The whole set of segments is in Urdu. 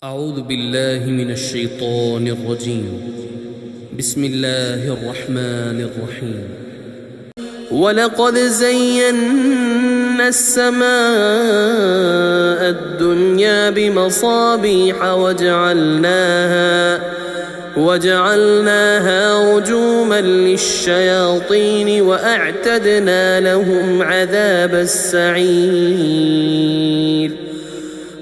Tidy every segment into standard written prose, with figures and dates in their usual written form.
أعوذ بالله من الشيطان الرجيم بسم الله الرحمن الرحيم ولقد زينا السماء الدنيا بمصابيح وجعلناها رجوما للشياطين وأعتدنا لهم عذاب السعير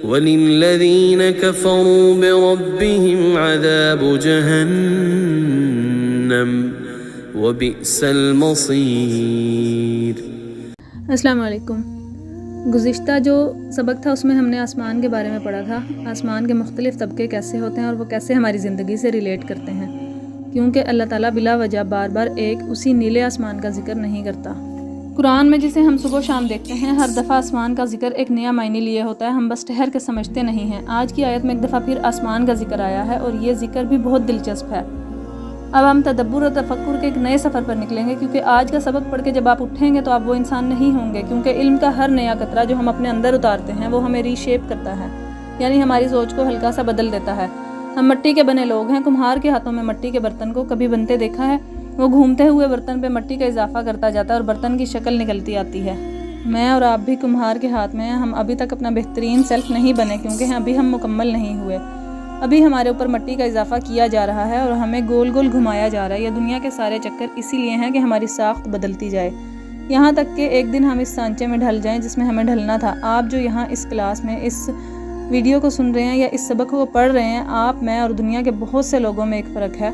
وَلِلَّذِينَ كَفَرُوا بِرَبِّهِمْ عَذَابُ جَهَنَّمَ وَبِئْسَ الْمَصِيرُ۔ السلام علیکم۔ گزشتہ جو سبق تھا اس میں ہم نے آسمان کے بارے میں پڑھا تھا، آسمان کے مختلف طبقے کیسے ہوتے ہیں اور وہ کیسے ہماری زندگی سے ریلیٹ کرتے ہیں، کیونکہ اللہ تعالیٰ بلا وجہ بار بار ایک اسی نیلے آسمان کا ذکر نہیں کرتا۔ قرآن میں جسے ہم صبح و شام دیکھتے ہیں، ہر دفعہ آسمان کا ذکر ایک نیا معنی لیے ہوتا ہے، ہم بس ٹھہر کے سمجھتے نہیں ہیں۔ آج کی آیت میں ایک دفعہ پھر آسمان کا ذکر آیا ہے اور یہ ذکر بھی بہت دلچسپ ہے۔ اب ہم تدبر اور تفکر کے ایک نئے سفر پر نکلیں گے، کیونکہ آج کا سبق پڑھ کے جب آپ اٹھیں گے تو آپ وہ انسان نہیں ہوں گے، کیونکہ علم کا ہر نیا قطرہ جو ہم اپنے اندر اتارتے ہیں وہ ہمیں ری شیپ کرتا ہے، یعنی ہماری سوچ کو ہلکا سا بدل دیتا ہے۔ ہم مٹی کے بنے لوگ ہیں، کمہار کے ہاتھوں میں مٹی کے برتن کو کبھی بنتے دیکھا ہے؟ وہ گھومتے ہوئے برتن پہ مٹی کا اضافہ کرتا جاتا ہے اور برتن کی شکل نکلتی آتی ہے۔ میں اور آپ بھی کمہار کے ہاتھ میں ہیں، ہم ابھی تک اپنا بہترین سیلف نہیں بنے، کیونکہ ابھی ہم مکمل نہیں ہوئے، ابھی ہمارے اوپر مٹی کا اضافہ کیا جا رہا ہے اور ہمیں گول گول گھمایا جا رہا ہے۔ یہ دنیا کے سارے چکر اسی لیے ہیں کہ ہماری ساخت بدلتی جائے، یہاں تک کہ ایک دن ہم اس سانچے میں ڈھل جائیں جس میں ہمیں ڈھلنا تھا۔ آپ جو یہاں اس کلاس میں اس ویڈیو کو سن رہے ہیں یا اس سبق کو پڑھ رہے ہیں، آپ، میں اور دنیا کے بہت سے لوگوں میں ایک فرق ہے۔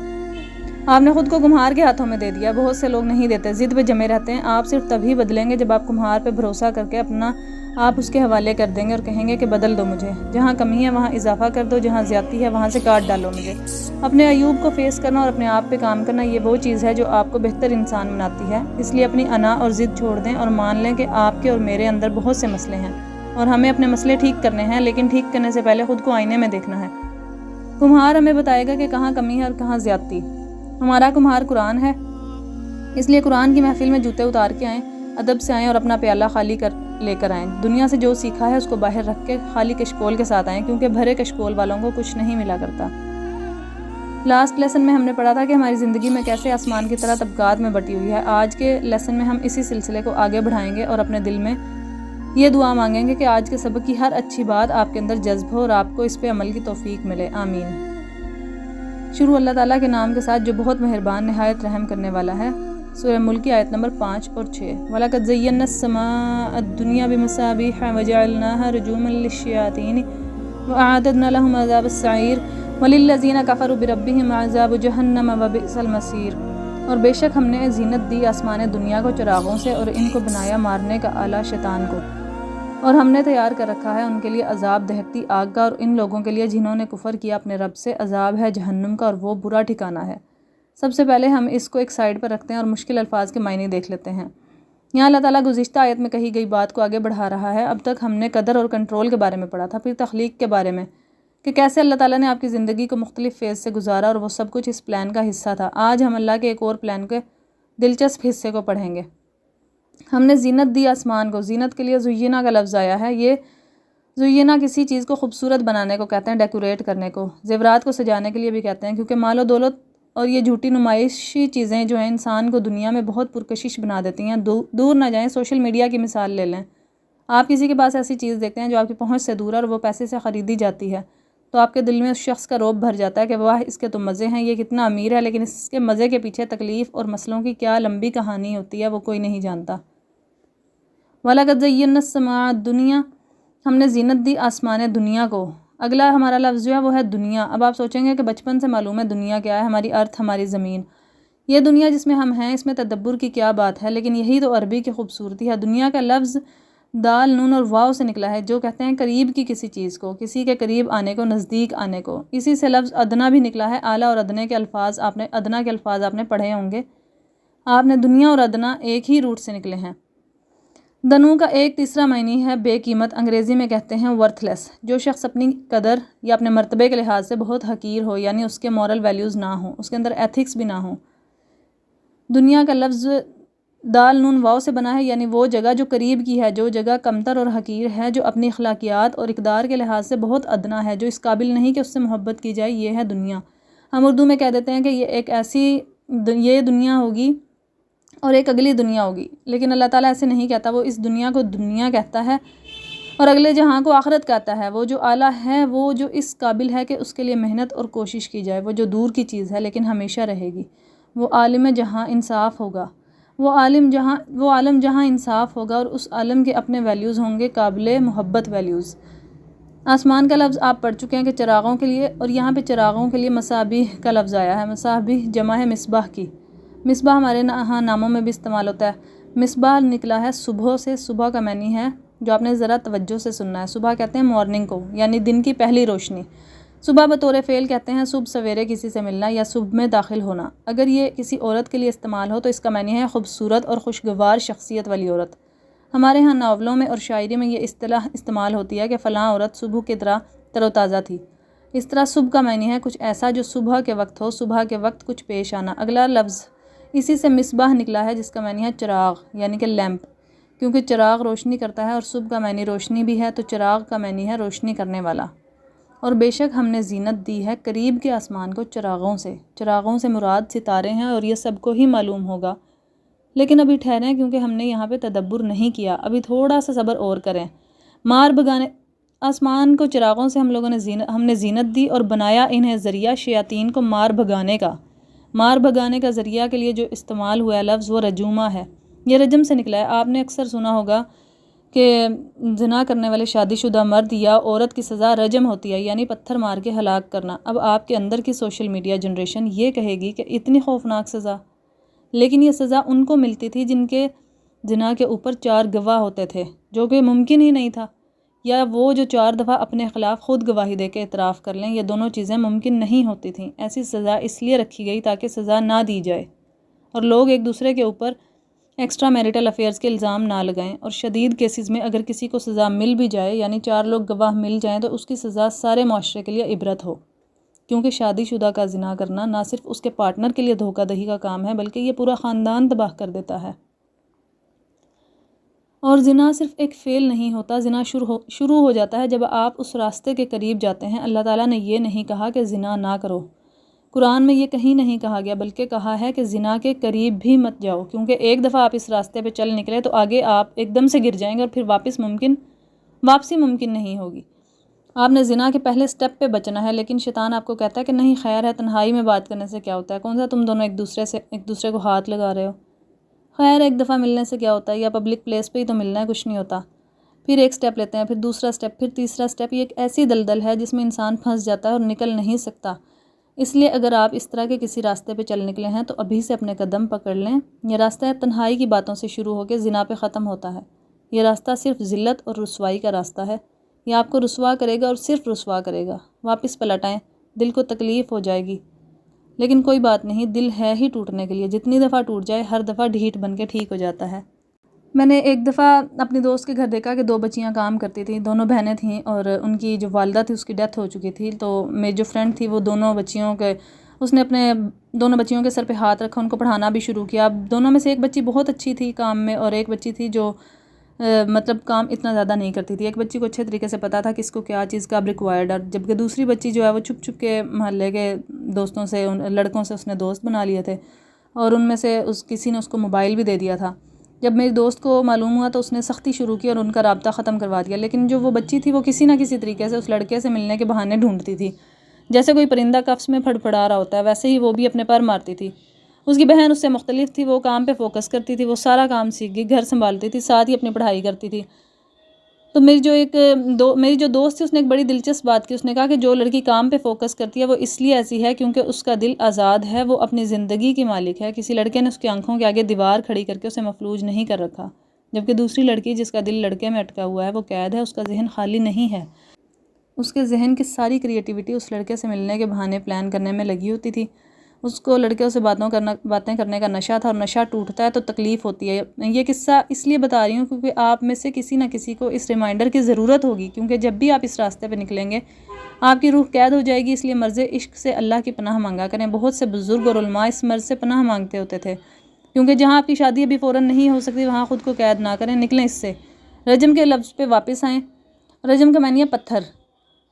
آپ نے خود کو کمہار کے ہاتھوں میں دے دیا، بہت سے لوگ نہیں دیتے، ضد پہ جمے رہتے ہیں۔ آپ صرف تبھی بدلیں گے جب آپ کمہار پہ بھروسہ کر کے اپنا آپ اس کے حوالے کر دیں گے اور کہیں گے کہ بدل دو مجھے، جہاں کمی ہے وہاں اضافہ کر دو، جہاں زیادتی ہے وہاں سے کاٹ ڈالو مجھے۔ اپنے عیوب کو فیس کرنا اور اپنے آپ پہ کام کرنا، یہ وہ چیز ہے جو آپ کو بہتر انسان بناتی ہے۔ اس لیے اپنی انا اور ضد چھوڑ دیں اور مان لیں کہ آپ کے اور میرے اندر بہت سے مسئلے ہیں اور ہمیں اپنے مسئلے ٹھیک کرنے ہیں، لیکن ٹھیک کرنے سے پہلے خود کو آئینے میں دیکھنا ہے۔ کمہار ہمیں بتائے گا کہ کہاں کمی ہے اور کہاں زیادتی۔ ہمارا کمہار قرآن ہے، اس لیے قرآن کی محفل میں جوتے اتار کے آئیں، ادب سے آئیں اور اپنا پیالہ خالی لے کر آئیں۔ دنیا سے جو سیکھا ہے اس کو باہر رکھ کے خالی کشکول کے ساتھ آئیں، کیونکہ بھرے کشکول والوں کو کچھ نہیں ملا کرتا۔ لاسٹ لیسن میں ہم نے پڑھا تھا کہ ہماری زندگی میں کیسے آسمان کی طرح طبقات میں بٹی ہوئی ہے۔ آج کے لیسن میں ہم اسی سلسلے کو آگے بڑھائیں گے اور اپنے دل میں یہ دعا مانگیں گے کہ آج کے سبق کی ہر اچھی بات آپ کے اندر جذب ہو اور آپ کو اس پہ عمل کی توفیق ملے، آمین۔ شروع اللہ تعالیٰ کے نام کے ساتھ جو بہت مہربان نہایت رحم کرنے والا ہے۔ سورہ ملک کی آیت نمبر 5 اور 6۔ وَلَقَدْ زَيَّنَّا السَّمَاءَ الدُّنْيَا بِمَصَابِيحَ وَجَعَلْنَاهَا رُجُومًا لِلشَّيَاطِينِ وَأَعْتَدْنَا لَهُمْ عَذَابَ السَّعِيرِ وَلِلَّذِينَ كَفَرُوا بِرَبِّهِمْ عَذَابُ جَهَنَّمَ وَبِئْسَ الْمَصِيرُ۔ اور بے شک ہم نے زینت دی آسمان دنیا کو چراغوں سے اور ان کو بنایا مارنے کا آلہ شیطان کو، اور ہم نے تیار کر رکھا ہے ان کے لیے عذاب دہکتی آگ کا، اور ان لوگوں کے لیے جنہوں نے کفر کیا اپنے رب سے عذاب ہے جہنم کا، اور وہ برا ٹھکانہ ہے۔ سب سے پہلے ہم اس کو ایک سائڈ پر رکھتے ہیں اور مشکل الفاظ کے معنی دیکھ لیتے ہیں۔ یہاں اللہ تعالیٰ گزشتہ آیت میں کہی گئی بات کو آگے بڑھا رہا ہے۔ اب تک ہم نے قدر اور کنٹرول کے بارے میں پڑھا تھا، پھر تخلیق کے بارے میں کہ کیسے اللہ تعالیٰ نے آپ کی زندگی کو مختلف فیز سے گزارا اور وہ سب کچھ اس پلان کا حصہ تھا۔ آج ہم اللہ کے ایک اور پلان کے دلچسپ حصے کو پڑھیں گے۔ ہم نے زینت دی آسمان کو۔ زینت کے لیے زینا کا لفظ آیا ہے۔ یہ زینا کسی چیز کو خوبصورت بنانے کو کہتے ہیں، ڈیکوریٹ کرنے کو، زیورات کو سجانے کے لیے بھی کہتے ہیں، کیونکہ مال و دولت اور یہ جھوٹی نمائشی چیزیں جو ہیں انسان کو دنیا میں بہت پرکشش بنا دیتی ہیں۔ دور نہ جائیں، سوشل میڈیا کی مثال لے لیں۔ آپ کسی کے پاس ایسی چیز دیکھتے ہیں جو آپ کی پہنچ سے دور ہے اور وہ پیسے سے خریدی جاتی ہے، تو آپ کے دل میں اس شخص کا رعب بھر جاتا ہے کہ واہ اس کے تو مزے ہیں، یہ کتنا امیر ہے، لیکن اس کے مزے کے پیچھے تکلیف اور مسئلوں کی کیا لمبی کہانی ہوتی ہے وہ کوئی نہیں جانتا۔ وَلَقَدْ زَيَّنَّا السَّمَاءَ الدُّنْيَا، ہم نے زینت دی آسمان دنیا کو۔ اگلا ہمارا لفظ جو ہے وہ ہے دنیا۔ اب آپ سوچیں گے کہ بچپن سے معلوم ہے دنیا کیا ہے، ہماری ارتھ، ہماری زمین، یہ دنیا جس میں ہم ہیں، اس میں تدبر کی کیا بات ہے، لیکن یہی تو عربی کی خوبصورتی ہے۔ دنیا کا لفظ دال، نون اور واو سے نکلا ہے، جو کہتے ہیں قریب کی کسی چیز کو، کسی کے قریب آنے کو، نزدیک آنے کو۔ اسی سے لفظ ادنا بھی نکلا ہے۔ اعلیٰ اور ادنا کے الفاظ آپ نے پڑھے ہوں گے۔ آپ نے دنیا اور ادنا ایک ہی روٹ سے نکلے ہیں۔ دنو کا ایک تیسرا معنی ہے بے قیمت، انگریزی میں کہتے ہیں ورتھ لیس۔ جو شخص اپنی قدر یا اپنے مرتبے کے لحاظ سے بہت حقیر ہو، یعنی اس کے مورل ویلیوز نہ ہوں، اس کے اندر ایتھکس بھی نہ ہوں۔ دنیا کا لفظ دال نون واو سے بنا ہے، یعنی وہ جگہ جو قریب کی ہے، جو جگہ کمتر اور حقیر ہے، جو اپنی اخلاقیات اور اقدار کے لحاظ سے بہت ادنا ہے، جو اس قابل نہیں کہ اس سے محبت کی جائے، یہ ہے دنیا۔ ہم اردو میں کہہ دیتے ہیں کہ یہ ایک ایسی یہ دنیا ہوگی اور ایک اگلی دنیا ہوگی، لیکن اللہ تعالیٰ ایسے نہیں کہتا، وہ اس دنیا کو دنیا کہتا ہے اور اگلے جہاں کو آخرت کہتا ہے۔ وہ جو اعلیٰ ہے، وہ جو اس قابل ہے کہ اس کے لیے محنت اور کوشش کی جائے، وہ جو دور کی چیز ہے لیکن ہمیشہ رہے گی، وہ عالم جہاں انصاف ہوگا، وہ عالم جہاں انصاف ہوگا، اور اس عالم کے اپنے ویلیوز ہوں گے، قابل محبت ویلیوز۔ آسمان کا لفظ آپ پڑھ چکے ہیں کہ چراغوں کے لیے، اور یہاں پہ چراغوں کے لیے مصابیح کا لفظ آیا ہے۔ مصابیح جمع ہے مصباح کی۔ مصباح ہمارے ہاں ناموں میں بھی استعمال ہوتا ہے۔ مصباح نکلا ہے صبح سے، صبح کا معنی ہے، جو آپ نے ذرا توجہ سے سننا ہے، صبح کہتے ہیں مارننگ کو، یعنی دن کی پہلی روشنی۔ صبح بطور فعل کہتے ہیں صبح سویرے کسی سے ملنا یا صبح میں داخل ہونا۔ اگر یہ کسی عورت کے لیے استعمال ہو تو اس کا معنی ہے خوبصورت اور خوشگوار شخصیت والی عورت۔ ہمارے ہاں ناولوں میں اور شاعری میں یہ اصطلاح استعمال ہوتی ہے کہ فلاں عورت صبح کی طرح تر و تازہ تھی۔ اس طرح صبح کا معنی ہے کچھ ایسا جو صبح کے وقت ہو، صبح کے وقت کچھ پیش آنا۔ اگلا لفظ اسی سے مصباح نکلا ہے، جس کا معنی ہے چراغ، یعنی کہ لیمپ، کیونکہ چراغ روشنی کرتا ہے اور صبح کا معنی روشنی بھی ہے، تو چراغ کا معنی ہے روشنی کرنے والا۔ اور بے شک ہم نے زینت دی ہے قریب کے آسمان کو چراغوں سے۔ چراغوں سے مراد ستارے ہیں، اور یہ سب کو ہی معلوم ہوگا، لیکن ابھی ٹھہریں کیونکہ ہم نے یہاں پہ تدبر نہیں کیا، ابھی تھوڑا سا صبر اور کریں۔ مار بھگانے آسمان کو چراغوں سے ہم نے زینت دی اور بنایا انہیں ذریعہ شیاطین کو مار بھگانے کا۔ مار بھگانے کا ذریعہ کے لیے جو استعمال ہوا ہے لفظ وہ رجومہ ہے، یہ رجم سے نکلا ہے۔ آپ نے اکثر سنا ہوگا کہ زنا کرنے والے شادی شدہ مرد یا عورت کی سزا رجم ہوتی ہے، یعنی پتھر مار کے ہلاک کرنا۔ اب آپ کے اندر کی سوشل میڈیا جنریشن یہ کہے گی کہ اتنی خوفناک سزا، لیکن یہ سزا ان کو ملتی تھی جن کے زنا کے اوپر 4 گواہ ہوتے تھے، جو کہ ممکن ہی نہیں تھا، یا وہ جو 4 دفعہ اپنے خلاف خود گواہی دے کے اعتراف کر لیں، یہ دونوں چیزیں ممکن نہیں ہوتی تھیں۔ ایسی سزا اس لیے رکھی گئی تاکہ سزا نہ دی جائے اور لوگ ایک دوسرے کے اوپر ایکسٹرا میریٹل افیئرز کے الزام نہ لگائیں، اور شدید کیسز میں اگر کسی کو سزا مل بھی جائے، یعنی 4 لوگ گواہ مل جائیں، تو اس کی سزا سارے معاشرے کے لیے عبرت ہو، کیونکہ شادی شدہ کا زنا کرنا نہ صرف اس کے پارٹنر کے لیے دھوکہ دہی کا کام ہے، بلکہ یہ پورا خاندان تباہ کر دیتا ہے۔ اور زنا صرف ایک فعل نہیں ہوتا، زنا شروع ہو جاتا ہے جب آپ اس راستے کے قریب جاتے ہیں۔ اللہ تعالیٰ نے یہ نہیں کہا کہ زنا نہ کرو، قرآن میں یہ کہیں نہیں کہا گیا، بلکہ کہا ہے کہ زنا کے قریب بھی مت جاؤ، کیونکہ ایک دفعہ آپ اس راستے پہ چل نکلے تو آگے آپ ایک دم سے گر جائیں گے اور پھر واپسی ممکن نہیں ہوگی۔ آپ نے زنا کے پہلے سٹیپ پہ بچنا ہے، لیکن شیطان آپ کو کہتا ہے کہ نہیں، خیر ہے، تنہائی میں بات کرنے سے کیا ہوتا ہے، کون سا تم دونوں ایک دوسرے کو ہاتھ لگا رہے ہو، خیر ایک دفعہ ملنے سے کیا ہوتا ہے، یا پبلک پلیس پہ ہی تو ملنا ہے، کچھ نہیں ہوتا۔ پھر ایک سٹیپ لیتے ہیں، پھر دوسرا سٹیپ، پھر تیسرا سٹیپ۔ یہ ایک ایسی دلدل ہے جس میں انسان پھنس جاتا ہے اور نکل نہیں سکتا۔ اس لیے اگر آپ اس طرح کے کسی راستے پہ چل نکلے ہیں تو ابھی سے اپنے قدم پکڑ لیں۔ یہ راستہ تنہائی کی باتوں سے شروع ہو کے زنا پہ ختم ہوتا ہے۔ یہ راستہ صرف ذلت اور رسوائی کا راستہ ہے، یہ آپ کو رسوا کرے گا اور صرف رسوا کرے گا۔ واپس پلٹ آئیں، دل کو تکلیف ہو جائے گی، لیکن کوئی بات نہیں، دل ہے ہی ٹوٹنے کے لیے، جتنی دفعہ ٹوٹ جائے ہر دفعہ ڈھیٹ بن کے ٹھیک ہو جاتا ہے۔ میں نے ایک دفعہ اپنی دوست کے گھر دیکھا کہ 2 بچیاں کام کرتی تھیں، دونوں بہنیں تھیں، اور ان کی جو والدہ تھی اس کی ڈیتھ ہو چکی تھی۔ تو میری جو فرینڈ تھی وہ اس نے اپنے دونوں بچیوں کے سر پہ ہاتھ رکھا، ان کو پڑھانا بھی شروع کیا۔ اب دونوں میں سے ایک بچی بہت اچھی تھی کام میں، اور ایک بچی تھی جو مطلب کام اتنا زیادہ نہیں کرتی تھی۔ ایک بچی کو اچھے طریقے سے پتہ تھا کہ اس کو کیا چیز کا ریکوائرڈ ہے، جبکہ دوسری بچی جو ہے وہ چھپ چھپ کے محلے کے دوستوں سے، لڑکوں سے اس نے دوست بنا لیے تھے، اور ان میں سے کسی نے اس کو موبائل بھی دے دیا تھا۔ جب میری دوست کو معلوم ہوا تو اس نے سختی شروع کی اور ان کا رابطہ ختم کروا دیا، لیکن جو وہ بچی تھی وہ کسی نہ کسی طریقے سے اس لڑکے سے ملنے کے بہانے ڈھونڈتی تھی، جیسے کوئی پرندہ کفس میں پھڑپھڑا رہا ہوتا ہے، ویسے ہی وہ بھی اپنے پر مارتی تھی۔ اس کی بہن اس سے مختلف تھی، وہ کام پہ فوکس کرتی تھی، وہ سارا کام سیکھ گئی، گھر سنبھالتی تھی، ساتھ ہی اپنی پڑھائی کرتی تھی۔ تو میری جو دوست تھی اس نے ایک بڑی دلچسپ بات کی، اس نے کہا کہ جو لڑکی کام پہ فوکس کرتی ہے وہ اس لیے ایسی ہے کیونکہ اس کا دل آزاد ہے، وہ اپنی زندگی کی مالک ہے، کسی لڑکے نے اس کی آنکھوں کے آگے دیوار کھڑی کر کے اسے مفلوج نہیں کر رکھا، جبکہ دوسری لڑکی جس کا دل لڑکے میں اٹکا ہوا ہے وہ قید ہے، اس کا ذہن خالی نہیں ہے، اس کے ذہن کی ساری کریٹیوٹی اس لڑکے سے ملنے کے بہانے پلان کرنے میں لگی ہوتی تھی۔ اس کو لڑکے سے باتیں کرنے کا نشہ تھا، اور نشہ ٹوٹتا ہے تو تکلیف ہوتی ہے۔ یہ قصہ اس لیے بتا رہی ہوں کیونکہ آپ میں سے کسی نہ کسی کو اس ریمائنڈر کی ضرورت ہوگی، کیونکہ جب بھی آپ اس راستے پہ نکلیں گے آپ کی روح قید ہو جائے گی۔ اس لیے مرض عشق سے اللہ کی پناہ مانگا کریں۔ بہت سے بزرگ اور علماء اس مرض سے پناہ مانگتے ہوتے تھے۔ کیونکہ جہاں آپ کی شادی ابھی فوراً نہیں ہو سکتی وہاں خود کو قید نہ کریں، نکلیں اس سے۔ رجم کے لفظ پہ واپس آئیں۔ رجم کا معنی ہے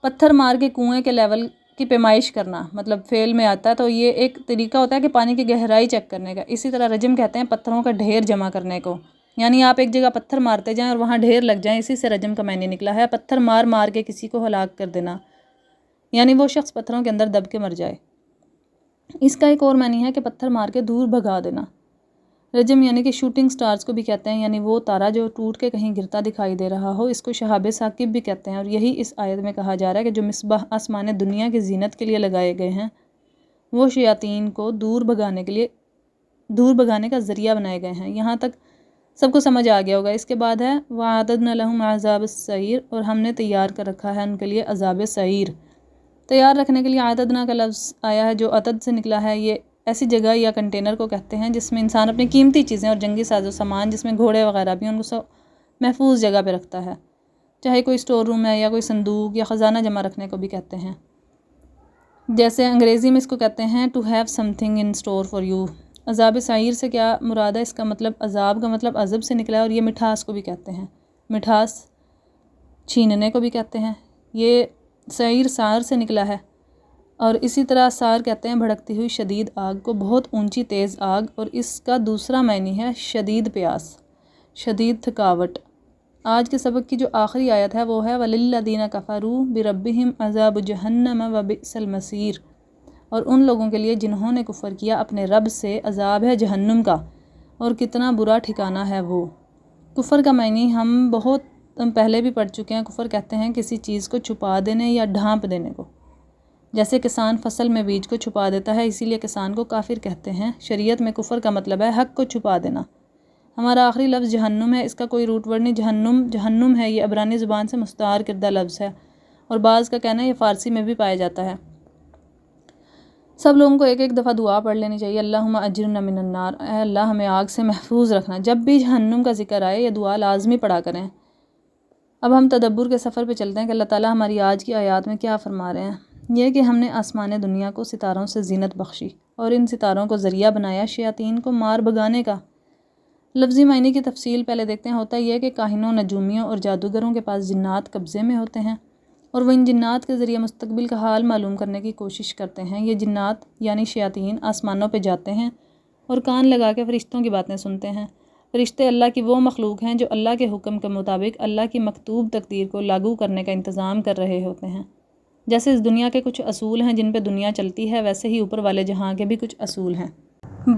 پتھر مار کے کنویں کے لیول کی پیمائش کرنا، مطلب فعل میں آتا ہے، تو یہ ایک طریقہ ہوتا ہے کہ پانی کی گہرائی چیک کرنے کا۔ اسی طرح رجم کہتے ہیں پتھروں کا ڈھیر جمع کرنے کو، یعنی آپ ایک جگہ پتھر مارتے جائیں اور وہاں ڈھیر لگ جائیں، اسی سے رجم کا معنی نکلا ہے۔ پتھر مار مار کے کسی کو ہلاک کر دینا، یعنی وہ شخص پتھروں کے اندر دب کے مر جائے۔ اس کا ایک اور معنی ہے کہ پتھر مار کے دور بھگا دینا۔ رجم یعنی کہ شوٹنگ سٹارز کو بھی کہتے ہیں، یعنی وہ تارہ جو ٹوٹ کے کہیں گرتا دکھائی دے رہا ہو، اس کو شہاب ثاقب بھی کہتے ہیں، اور یہی اس آیت میں کہا جا رہا ہے کہ جو مصباح آسمان دنیا کی زینت کے لیے لگائے گئے ہیں وہ شیاطین کو دور بھگانے کا ذریعہ بنائے گئے ہیں۔ یہاں تک سب کو سمجھ آ گیا ہوگا۔ اس کے بعد ہے وَأَعْتَدْنَا لَهُمْ عَذَابَ السَّعِيرِ، اور ہم نے تیار کر رکھا ہے ان کے لیے عذاب سعیر۔ تیار رکھنے کے لیے اعتدنا کا لفظ آیا ہے جو عتد سے نکلا ہے۔ یہ ایسی جگہ یا کنٹینر کو کہتے ہیں جس میں انسان اپنی قیمتی چیزیں اور جنگی ساز و سامان، جس میں گھوڑے وغیرہ بھی، ان کو سب محفوظ جگہ پہ رکھتا ہے، چاہے کوئی اسٹور روم ہے یا کوئی صندوق یا خزانہ جمع رکھنے کو بھی کہتے ہیں۔ جیسے انگریزی میں اس کو کہتے ہیں to have something in store for you. عذاب سعیر سے کیا مراد ہے؟ اس کا مطلب عذاب کا مطلب عذب سے نکلا ہے، اور یہ مٹھاس کو بھی کہتے ہیں، مٹھاس چھیننے کو بھی کہتے ہیں۔ یہ سعیر سار سے نکلا ہے، اور اسی طرح سار کہتے ہیں بھڑکتی ہوئی شدید آگ کو، بہت اونچی تیز آگ، اور اس کا دوسرا معنی ہے شدید پیاس، شدید تھکاوٹ۔ آج کے سبق کی جو آخری آیت ہے وہ ہے وَلِلَّذِينَ كَفَرُوا بِرَبِّهِمْ عَذَابُ جَهَنَّمَ وَبِئْسَ الْمَصِيرُ، اور ان لوگوں کے لیے جنہوں نے کفر کیا اپنے رب سے عذاب ہے جہنم کا، اور کتنا برا ٹھکانہ ہے وہ۔ کفر کا معنی ہم بہت پہلے بھی پڑھ چکے ہیں۔ کفر کہتے ہیں کسی چیز کو چھپا دینے یا ڈھانپ دینے کو، جیسے کسان فصل میں بیج کو چھپا دیتا ہے، اسی لیے کسان کو کافر کہتے ہیں۔ شریعت میں کفر کا مطلب ہے حق کو چھپا دینا۔ ہمارا آخری لفظ جہنم ہے، اس کا کوئی روٹ ورڈ نہیں، جہنم ہے، یہ عبرانی زبان سے مستعار کردہ لفظ ہے، اور بعض کا کہنا ہے یہ فارسی میں بھی پایا جاتا ہے۔ سب لوگوں کو ایک دفعہ دعا پڑھ لینی چاہیے، اللہم اجرنا من النار، اے اللہ ہمیں آگ سے محفوظ رکھنا۔ جب بھی جہنم کا ذکر آئے یہ دعا لازمی پڑھا کریں۔ اب ہم تدبر کے سفر پہ چلتے ہیں کہ اللہ تعالیٰ ہماری آج کی آیات میں کیا فرما رہے ہیں۔ یہ کہ ہم نے آسمان دنیا کو ستاروں سے زینت بخشی، اور ان ستاروں کو ذریعہ بنایا شیاطین کو مار بھگانے کا۔ لفظی معنی کی تفصیل پہلے دیکھتے ہیں۔ ہوتا یہ کہ کاہنوں، نجومیوں اور جادوگروں کے پاس جنات قبضے میں ہوتے ہیں، اور وہ ان جنات کے ذریعے مستقبل کا حال معلوم کرنے کی کوشش کرتے ہیں۔ یہ جنات یعنی شیاطین آسمانوں پہ جاتے ہیں اور کان لگا کے فرشتوں کی باتیں سنتے ہیں۔ فرشتے اللہ کی وہ مخلوق ہیں جو اللہ کے حکم کے مطابق اللہ کی مکتوب تقدیر کو لاگو کرنے کا انتظام کر رہے ہوتے ہیں۔ جیسے اس دنیا کے کچھ اصول ہیں جن پہ دنیا چلتی ہے، ویسے ہی اوپر والے جہاں کے بھی کچھ اصول ہیں۔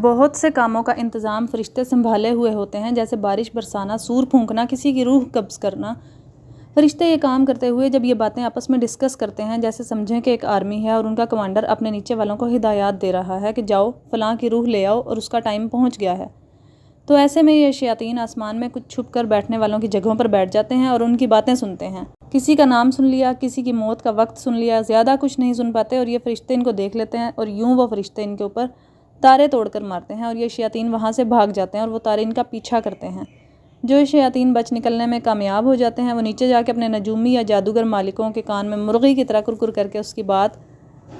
بہت سے کاموں کا انتظام فرشتے سنبھالے ہوئے ہوتے ہیں، جیسے بارش برسانا، سور پھونکنا، کسی کی روح قبض کرنا۔ فرشتے یہ کام کرتے ہوئے جب یہ باتیں آپس میں ڈسکس کرتے ہیں، جیسے سمجھیں کہ ایک آرمی ہے اور ان کا کمانڈر اپنے نیچے والوں کو ہدایات دے رہا ہے کہ جاؤ فلاں کی روح لے آؤ اور اس کا ٹائم پہنچ گیا ہے، تو ایسے میں یہ شیاطین آسمان میں کچھ چھپ کر بیٹھنے والوں کی جگہوں پر بیٹھ جاتے ہیں اور ان کی باتیں سنتے ہیں۔ کسی کا نام سن لیا، کسی کی موت کا وقت سن لیا، زیادہ کچھ نہیں سن پاتے، اور یہ فرشتے ان کو دیکھ لیتے ہیں، اور یوں وہ فرشتے ان کے اوپر تارے توڑ کر مارتے ہیں، اور یہ شیاطین وہاں سے بھاگ جاتے ہیں اور وہ تارے ان کا پیچھا کرتے ہیں۔ جو شیاطین بچ نکلنے میں کامیاب ہو جاتے ہیں وہ نیچے جا کے اپنے نجومی یا جادوگر مالکوں کے کان میں مرغی کی طرح کرکر کر کے اس کی بات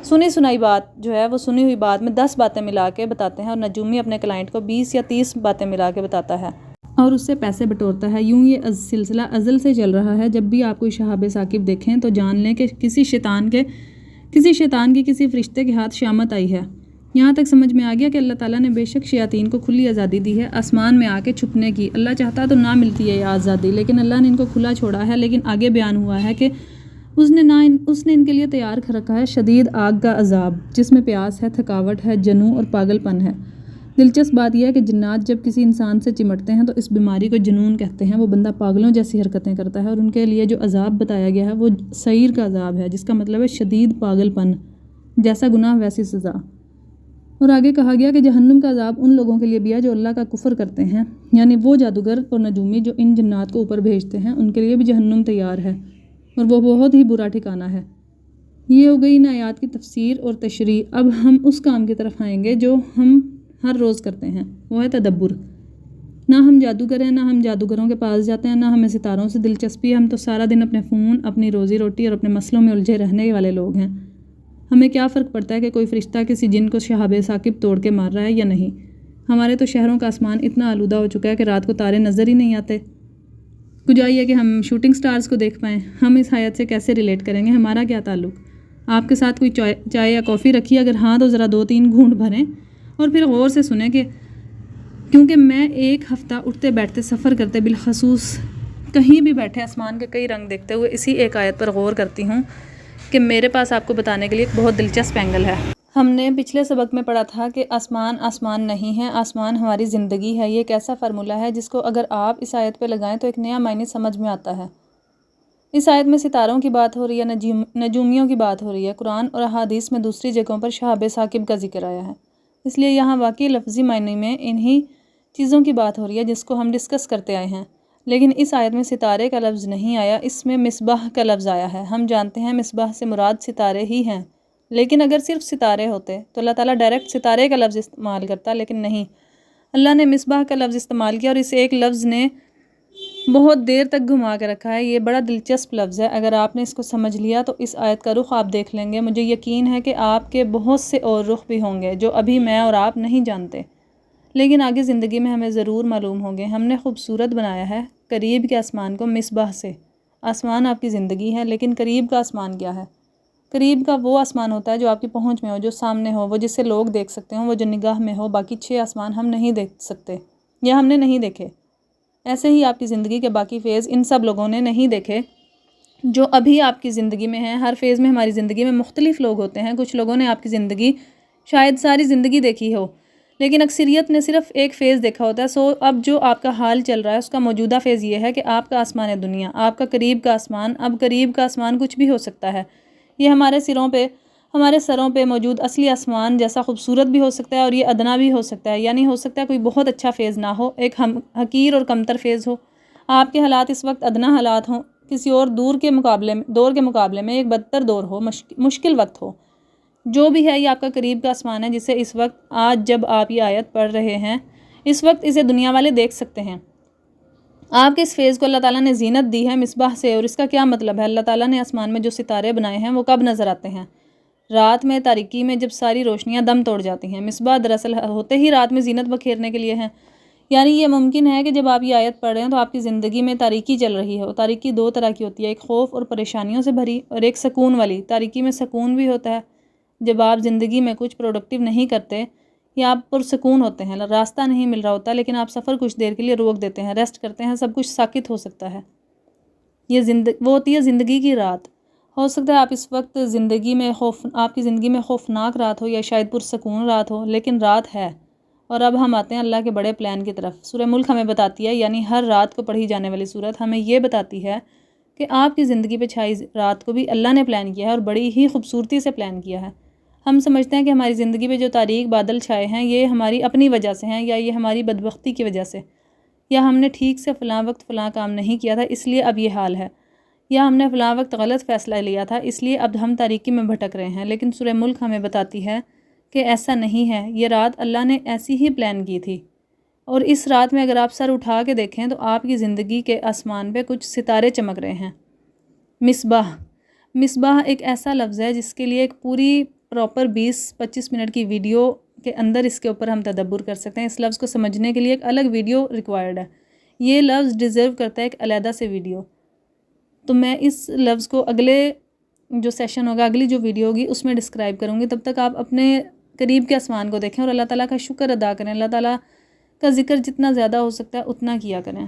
سنی سنائی بات جو ہے وہ سنی ہوئی بات میں 10 باتیں ملا کے بتاتے ہیں، اور نجومی اپنے کلائنٹ کو 20 یا 30 باتیں ملا کے بتاتا ہے اور اس سے پیسے بٹورتا ہے۔ یوں یہ سلسلہ ازل سے چل رہا ہے۔ جب بھی آپ کوئی شہاب ثاقب دیکھیں تو جان لیں کہ کسی شیطان کی کسی فرشتے کے ہاتھ شامت آئی ہے۔ یہاں تک سمجھ میں آ گیا کہ اللہ تعالیٰ نے بے شک شیاطین کو کھلی آزادی دی ہے آسمان میں آ کے چھپنے کی۔ اللہ چاہتا تو نہ ملتی ہے یہ آزادی، لیکن اللہ نے ان کو کھلا چھوڑا ہے۔ لیکن آگے بیان ہوا ہے کہ اس نے ان کے لیے تیار کر رکھا ہے شدید آگ کا عذاب، جس میں پیاس ہے، تھکاوٹ ہے، جنوں اور پاگل پن ہے۔ دلچسپ بات یہ ہے کہ جنات جب کسی انسان سے چمٹتے ہیں تو اس بیماری کو جنون کہتے ہیں۔ وہ بندہ پاگلوں جیسی حرکتیں کرتا ہے، اور ان کے لیے جو عذاب بتایا گیا ہے وہ سعیر کا عذاب ہے، جس کا مطلب ہے شدید پاگل پن، جیسا گناہ ویسی سزا۔ اور آگے کہا گیا کہ جہنم کا عذاب ان لوگوں کے لیے بھی ہے جو اللہ کا کفر کرتے ہیں، یعنی وہ جادوگر اور نجومی جو ان جنات کو اوپر بھیجتے ہیں، ان کے لیے بھی جہنم تیار ہے، اور وہ بہت ہی برا ٹھکانہ ہے۔ یہ ہو گئی ان آیات کی تفسیر اور تشریح۔ اب ہم اس کام کی طرف آئیں گے جو ہم ہر روز کرتے ہیں، وہ ہے تدبر۔ نہ ہم جادوگر ہیں، نہ ہم جادوگروں کے پاس جاتے ہیں، نہ ہمیں ستاروں سے دلچسپی ہے۔ ہم تو سارا دن اپنے فون، اپنی روزی روٹی اور اپنے مسئلوں میں الجھے رہنے والے لوگ ہیں۔ ہمیں کیا فرق پڑتا ہے کہ کوئی فرشتہ کسی جن کو شہاب ثاقب توڑ کے مار رہا ہے یا نہیں؟ ہمارے تو شہروں کا آسمان اتنا آلودہ ہو چکا ہے کہ رات کو تارے نظر ہی نہیں آتے. کچھ آئیے کہ ہم شوٹنگ سٹارز کو دیکھ پائیں. ہم اس حیات سے کیسے ریلیٹ کریں گے؟ ہمارا کیا تعلق؟ آپ کے ساتھ کوئی چائے یا کافی رکھی، اگر ہاں تو ذرا 2-3 گھونٹ بھریں اور پھر غور سے سنیں کہ کیونکہ میں ایک ہفتہ اٹھتے بیٹھتے سفر کرتے بالخصوص کہیں بھی بیٹھے آسمان کے کئی رنگ دیکھتے ہوئے اسی ایک آیت پر غور کرتی ہوں کہ میرے پاس آپ کو بتانے کے لیے ایک بہت دلچسپ اینگل ہے. ہم نے پچھلے سبق میں پڑھا تھا کہ آسمان آسمان نہیں ہے، آسمان ہماری زندگی ہے. یہ ایک ایسا فارمولہ ہے جس کو اگر آپ اس آیت پہ لگائیں تو ایک نیا معنی سمجھ میں آتا ہے. اس آیت میں ستاروں کی بات ہو رہی ہے، نجومیوں کی بات ہو رہی ہے. قرآن اور احادیث میں دوسری جگہوں پر شہاب ثاقب کا ذکر آیا ہے، اس لیے یہاں واقعی لفظی معنی میں انہی چیزوں کی بات ہو رہی ہے جس کو ہم ڈسکس کرتے آئے ہیں. لیکن اس آیت میں ستارے کا لفظ نہیں آیا، اس میں مصباح کا لفظ آیا ہے. ہم جانتے ہیں مصباح سے مراد ستارے ہی ہیں، لیکن اگر صرف ستارے ہوتے تو اللہ تعالیٰ ڈائریکٹ ستارے کا لفظ استعمال کرتا، لیکن نہیں، اللہ نے مصباح کا لفظ استعمال کیا اور اس ایک لفظ نے بہت دیر تک گھما کے رکھا ہے. یہ بڑا دلچسپ لفظ ہے. اگر آپ نے اس کو سمجھ لیا تو اس آیت کا رخ آپ دیکھ لیں گے. مجھے یقین ہے کہ آپ کے بہت سے اور رخ بھی ہوں گے جو ابھی میں اور آپ نہیں جانتے، لیکن آگے زندگی میں ہمیں ضرور معلوم ہوں گے. ہم نے خوبصورت بنایا ہے قریب کے آسمان کو مصباح سے. آسمان آپ کی زندگی ہے، لیکن قریب کا آسمان کیا ہے؟ قریب کا وہ آسمان ہوتا ہے جو آپ کی پہنچ میں ہو، جو سامنے ہو، وہ جسے لوگ دیکھ سکتے ہوں، وہ جو نگاہ میں ہو. باقی 6 آسمان ہم نہیں دیکھ سکتے یا ہم نے نہیں دیکھے. ایسے ہی آپ کی زندگی کے باقی فیز ان سب لوگوں نے نہیں دیکھے جو ابھی آپ کی زندگی میں ہیں. ہر فیز میں ہماری زندگی میں مختلف لوگ ہوتے ہیں. کچھ لوگوں نے آپ کی زندگی شاید ساری زندگی دیکھی ہو، لیکن اکثریت نے صرف ایک فیز دیکھا ہوتا ہے. اب جو آپ کا حال چل رہا ہے اس کا موجودہ فیز یہ ہے کہ آپ کا آسمان ہے دنیا، آپ کا قریب کا آسمان. اب قریب کا آسمان کچھ بھی ہو سکتا ہے. یہ ہمارے سروں پہ موجود اصلی آسمان جیسا خوبصورت بھی ہو سکتا ہے اور یہ ادنا بھی ہو سکتا ہے. یعنی ہو سکتا ہے کوئی بہت اچھا فیز نہ ہو، ایک حقیر اور کمتر فیز ہو. آپ کے حالات اس وقت ادنا حالات ہوں، کسی اور دور کے مقابلے میں ایک بدتر دور ہو، مشکل وقت ہو. جو بھی ہے یہ آپ کا قریب کا آسمان ہے جسے اس وقت آج جب آپ یہ آیت پڑھ رہے ہیں اس وقت اسے دنیا والے دیکھ سکتے ہیں. آپ کے اس فیز کو اللہ تعالیٰ نے زینت دی ہے مصباح سے. اور اس کا کیا مطلب ہے؟ اللہ تعالیٰ نے آسمان میں جو ستارے بنائے ہیں وہ کب نظر آتے ہیں؟ رات میں، تاریکی میں، جب ساری روشنیاں دم توڑ جاتی ہیں. مصباح دراصل ہوتے ہی رات میں زینت بکھیرنے کے لیے ہیں. یعنی یہ ممکن ہے کہ جب آپ یہ آیت پڑھ رہے ہیں تو آپ کی زندگی میں تاریکی چل رہی ہے. تاریکی 2 طرح کی ہوتی ہے، ایک خوف اور پریشانیوں سے بھری اور ایک سکون والی. تاریکی میں سکون بھی ہوتا ہے جب آپ زندگی میں کچھ پروڈکٹیو نہیں کرتے یا آپ پرسکون ہوتے ہیں، راستہ نہیں مل رہا ہوتا لیکن آپ سفر کچھ دیر کے لیے روک دیتے ہیں، ریسٹ کرتے ہیں، سب کچھ ساکت ہو سکتا ہے. وہ ہوتی ہے زندگی کی رات. ہو سکتا ہے آپ اس وقت آپ کی زندگی میں خوفناک رات ہو یا شاید پرسکون رات ہو، لیکن رات ہے. اور اب ہم آتے ہیں اللہ کے بڑے پلان کی طرف. سورہ ملک ہمیں بتاتی ہے، یعنی ہر رات کو پڑھی جانے والی سورت ہمیں یہ بتاتی ہے کہ آپ کی زندگی پہ چھائی رات کو بھی اللہ نے پلان کیا ہے اور بڑی ہی خوبصورتی سے پلان کیا ہے. ہم سمجھتے ہیں کہ ہماری زندگی پہ جو تاریک بادل چھائے ہیں یہ ہماری اپنی وجہ سے ہیں، یا یہ ہماری بدبختی کی وجہ سے، یا ہم نے ٹھیک سے فلاں وقت فلاں کام نہیں کیا تھا اس لیے اب یہ حال ہے، یا ہم نے فلاں وقت غلط فیصلہ لیا تھا اس لیے اب ہم تاریکی میں بھٹک رہے ہیں. لیکن سورہ ملک ہمیں بتاتی ہے کہ ایسا نہیں ہے. یہ رات اللہ نے ایسی ہی پلان کی تھی. اور اس رات میں اگر آپ سر اٹھا کے دیکھیں تو آپ کی زندگی کے آسمان پہ کچھ ستارے چمک رہے ہیں. مصباح ایک ایسا لفظ ہے جس کے لیے ایک پوری پراپر 20-25 منٹ کی ویڈیو کے اندر اس کے اوپر ہم تدبر کر سکتے ہیں. اس لفظ کو سمجھنے کے لیے ایک الگ ویڈیو ریکوائرڈ ہے. یہ لفظ ڈیزرو کرتا ہے ایک علیحدہ سے ویڈیو. تو میں اس لفظ کو اگلے جو سیشن ہوگا، اگلی جو ویڈیو ہوگی اس میں ڈسکرائب کروں گی. تب تک آپ اپنے قریب کے آسمان کو دیکھیں اور اللہ تعالیٰ کا شکر ادا کریں. اللہ تعالیٰ کا ذکر جتنا زیادہ ہو سکتا ہے اتنا کیا کریں.